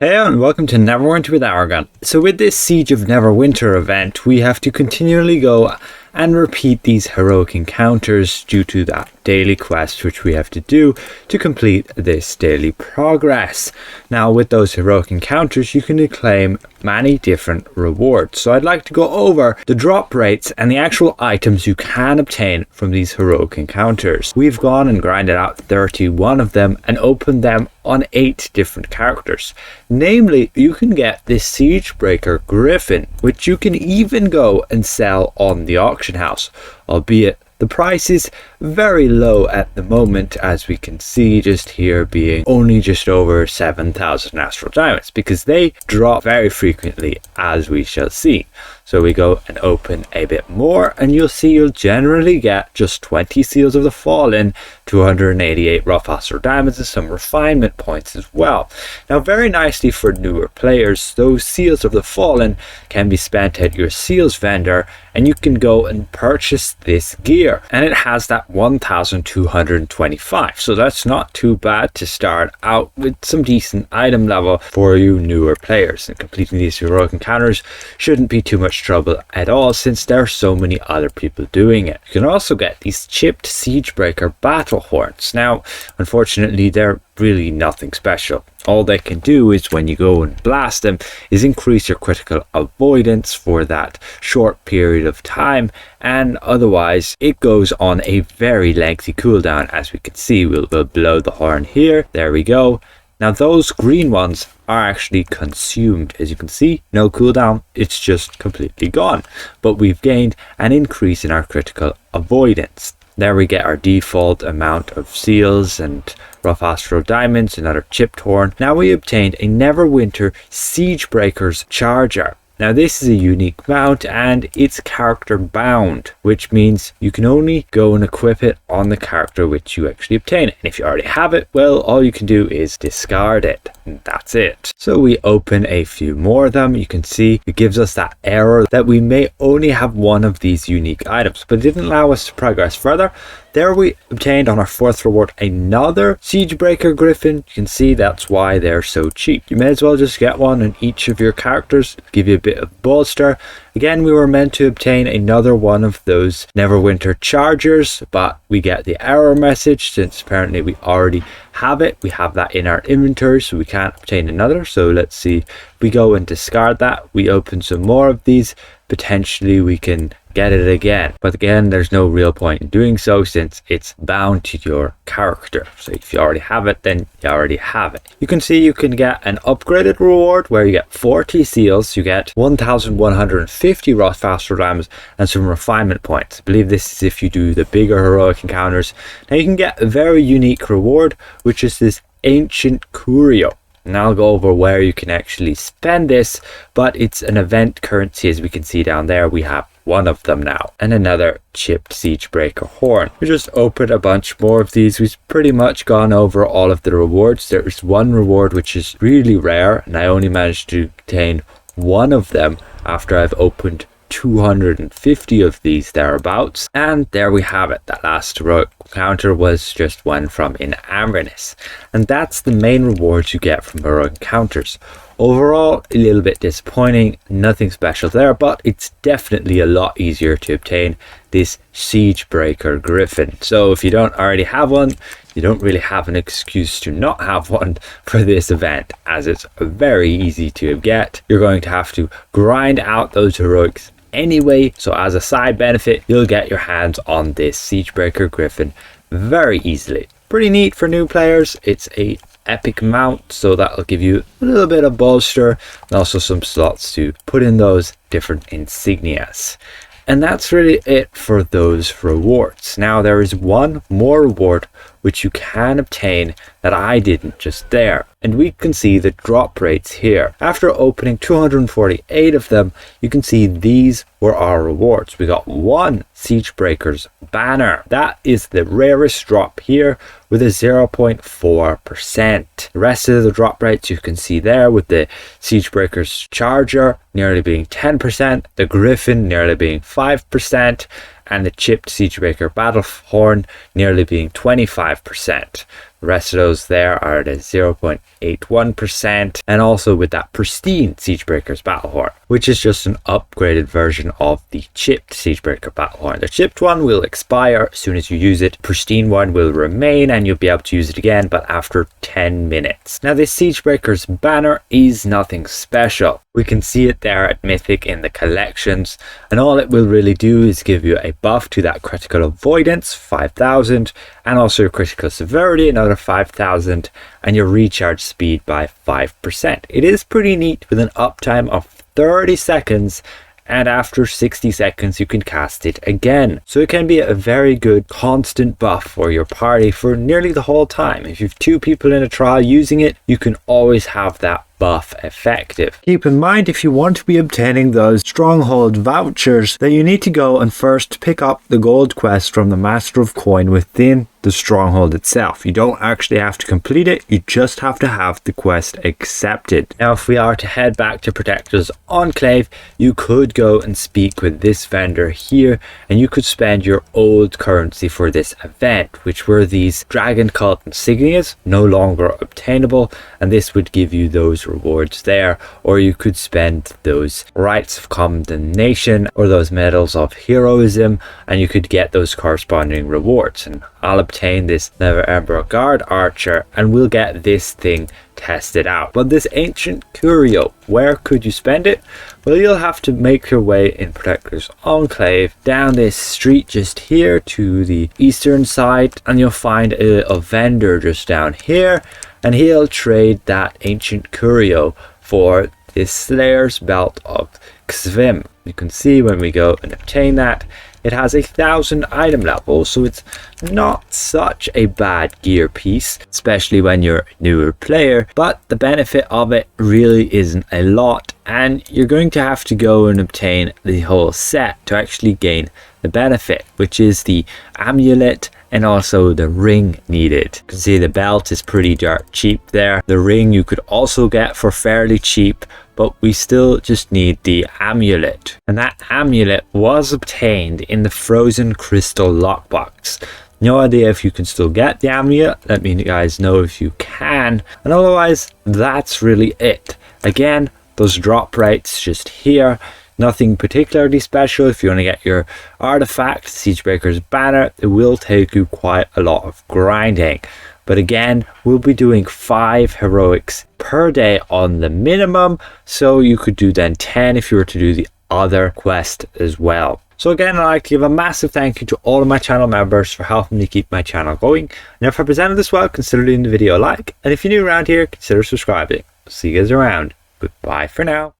Hey and welcome to Neverwinter with Aragon. So with this Siege of Neverwinter event, we have to continually go and repeat these heroic encounters due to that daily quest which we have to do to complete this daily progress. Now with those heroic encounters you can claim many different rewards. So I'd like to go over the drop rates and the actual items you can obtain from these heroic encounters. We've gone and grinded out 31 of them and opened them on 8 different characters. Namely, you can get this Siegebreaker Griffin, which you can even go and sell on the auction house, albeit the price is very low at the moment, as we can see just here being only just over 7,000 astral diamonds, because they drop very frequently, as we shall see. So we go and open a bit more and you'll see you'll generally get just 20 Seals of the Fallen, 288 rough astral diamonds and some refinement points as well. Now very nicely for newer players, those Seals of the Fallen can be spent at your seals vendor and you can go and purchase this gear, and it has that 1225, so that's not too bad to start out with some decent item level for you newer players, and completing these heroic encounters shouldn't be too much trouble at all since there are so many other people doing it. You can also get these chipped Siegebreaker battle horns. Now unfortunately they're really nothing special. All they can do is when you go and blast them is increase your critical avoidance for that short period of time, and otherwise it goes on a very lengthy cooldown. As we can see, we'll blow the horn here, there we go. Now those green ones are actually consumed. As you can see, no cooldown, it's just completely gone, but we've gained an increase in our critical avoidance. There we get our default amount of seals and rough astral diamonds, another chipped horn. Now we obtained a Neverwinter Siegebreakers Charger. Now this is a unique mount and it's character bound, which means you can only go and equip it on the character which you actually obtain. And if you already have it, well, all you can do is discard it. And that's it. So we open a few more of them. You can see it gives us that error that we may only have one of these unique items, but it didn't allow us to progress further. There we obtained on our 4th reward another Siegebreaker Griffin. You can see that's why they're so cheap. You may as well just get one on each of your characters, give you a bit of bolster. Again, we were meant to obtain another one of those Neverwinter Chargers, but we get the error message since apparently we already have it. We have that in our inventory, so we can't obtain another. So let's see, we go and discard that. We open some more of these. Potentially we can get it again, but again there's no real point in doing so since it's bound to your character. So if you already have it, then you already have it. You can see you can get an upgraded reward where you get 40 seals, you get 1150 rough astral diamonds and some refinement points. I believe this is if you do the bigger heroic encounters. Now you can get a very unique reward, which is this ancient Curio. And I'll go over where you can actually spend this, but it's an event currency. As we can see down there, we have one of them now, and another chipped Siegebreaker horn. We just opened a bunch more of these. We've pretty much gone over all of the rewards. There's one reward which is really rare, and I only managed to obtain one of them after I've opened 250 of these thereabouts. And there we have it. That last heroic encounter was just one from in Amberniss, and that's the main rewards you get from heroic encounters. Overall, a little bit disappointing, nothing special there, but it's definitely a lot easier to obtain this Siegebreaker Griffin. So if you don't already have one, you don't really have an excuse to not have one for this event, as it's very easy to get. You're going to have to grind out those heroics anyway, so as a side benefit you'll get your hands on this Siegebreaker Griffin very easily. Pretty neat for new players. It's a epic mount, so that'll give you a little bit of bolster and also some slots to put in those different insignias. And that's really it for those rewards. Now there is one more reward which you can obtain that I didn't just there, and we can see the drop rates here. After opening 248 of them, you can see these were our rewards. We got one Siegebreakers Banner. That is the rarest drop here with a 0.4%. The rest of the drop rates you can see there, with the Siegebreakers Charger nearly being 10%, the Griffin nearly being 5%, and the chipped Siegebreaker Battle Horn nearly being 25%. The rest of those there are the 0.81%, and also with that pristine Siegebreakers Battlehorn, which is just an upgraded version of the chipped Siegebreaker Battlehorn. The chipped one will expire as soon as you use it. Pristine one will remain and you'll be able to use it again, but after 10 minutes. Now this Siegebreakers Banner is nothing special. We can see it there at Mythic in the collections, and all it will really do is give you a buff to that critical avoidance, 5,000, and also your critical severity, another 5,000, and your recharge speed by 5%. It is pretty neat with an uptime of 30 seconds, and after 60 seconds you can cast it again. So it can be a very good constant buff for your party for nearly the whole time. If you have 2 people in a trial using it, you can always have that buff effective. Keep in mind, if you want to be obtaining those stronghold vouchers, then you need to go and first pick up the gold quest from the Master of Coin within the stronghold itself. You don't actually have to complete it, you just have to have the quest accepted. Now if we are to head back to Protector's Enclave, you could go and speak with this vendor here, and you could spend your old currency for this event, which were these Dragon Cult insignias, no longer obtainable, and this would give you those rewards there. Or you could spend those rights of condemnation or those medals of heroism, and you could get those corresponding rewards. And I'll obtain this Neverwinter Guard Archer and we'll get this thing tested out. But this ancient Curio, where could you spend it? Well, you'll have to make your way in Protector's Enclave down this street just here to the eastern side, and you'll find a vendor just down here, and he'll trade that ancient Curio for this Slayer's Belt of Xvim. You can see when we go and obtain that, it has 1,000 item level, so it's not such a bad gear piece, especially when you're a newer player, but the benefit of it really isn't a lot, and you're going to have to go and obtain the whole set to actually gain the benefit, which is the amulet and also the ring needed. You can see the belt is pretty dirt cheap there. The ring you could also get for fairly cheap, but we still just need the amulet. And that amulet was obtained in the Frozen Crystal lockbox. No idea if you can still get the amulet. Let me guys know if you can. And otherwise, that's really it. Again, those drop rates just here. Nothing particularly special. If you want to get your artifact, Siegebreakers Banner, it will take you quite a lot of grinding. But again, we'll be doing 5 heroics per day on the minimum, so you could do then 10 if you were to do the other quest as well. So again, I'd like to give a massive thank you to all of my channel members for helping me keep my channel going. And if I presented this well, consider leaving the video a like. And if you're new around here, consider subscribing. See you guys around. Goodbye for now.